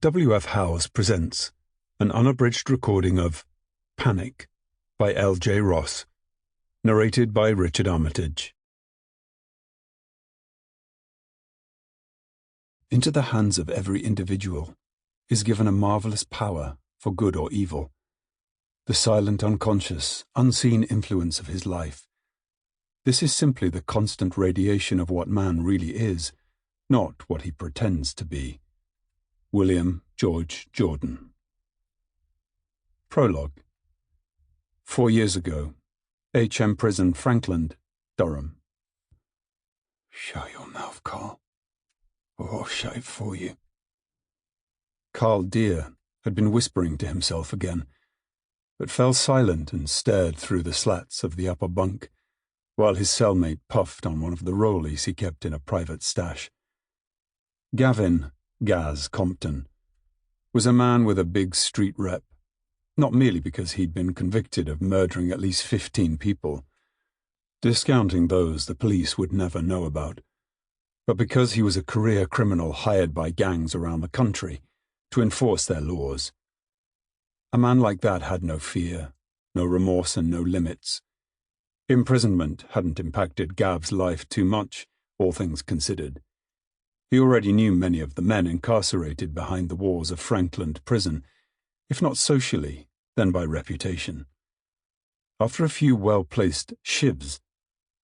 W.F. Howes presents an unabridged recording of Panic by L.J. Ross, narrated by Richard Armitage. Into the hands of every individual is given a marvelous power for good or evil, the silent, unconscious, unseen influence of his life. This is simply the constant radiation of what man really is, not what he pretends to be. William George Jordan. Prologue. 4 years ago, H.M. Prison, Frankland, Durham. Shut your mouth, Carl, or I'll shut it for you. Carl Deere had been whispering to himself again, but fell silent and stared through the slats of the upper bunk, while his cellmate puffed on one of the rollies he kept in a private stash. Gavin Gaz Compton was a man with a big street rep, not merely because he'd been convicted of murdering at least 15 people, discounting those the police would never know about, but because he was a career criminal hired by gangs around the country to enforce their laws. A man like that had no fear, no remorse, and no limits. Imprisonment hadn't impacted Gav's life too much, all things considered. He already knew many of the men incarcerated behind the walls of Frankland Prison, if not socially, then by reputation. After a few well-placed shivs,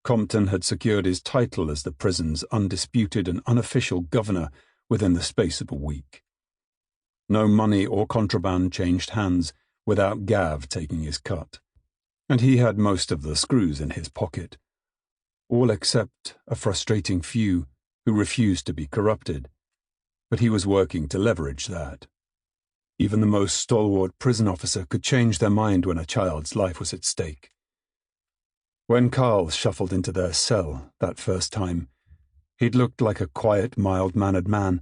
Compton had secured his title as the prison's undisputed and unofficial governor within the space of a week. No money or contraband changed hands without Gav taking his cut, and he had most of the screws in his pocket, all except a frustrating few who refused to be corrupted, but he was working to leverage that. Even the most stalwart prison officer could change their mind when a child's life was at stake. When Carl shuffled into their cell that first time, he'd looked like a quiet, mild-mannered man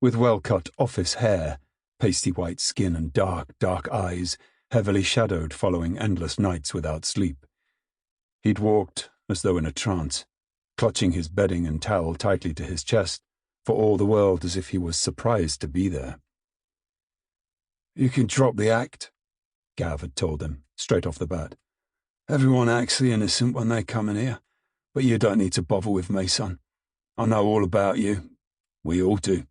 with well-cut office hair, pasty white skin and dark, dark eyes, heavily shadowed following endless nights without sleep. He'd walked as though in a trance, clutching his bedding and towel tightly to his chest, for all the world as if he was surprised to be there. You can drop the act, Gav had told him, straight off the bat. Everyone acts the innocent when they come in here, but you don't need to bother with me, son. I know all about you. We all do.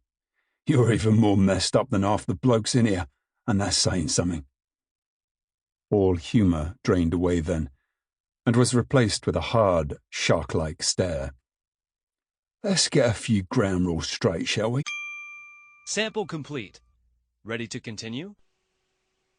You're even more messed up than half the blokes in here, and that's saying something. All humour drained away then, and was replaced with a hard, shark-like stare. Let's get a few ground rules straight, shall we? Sample complete. Ready to continue?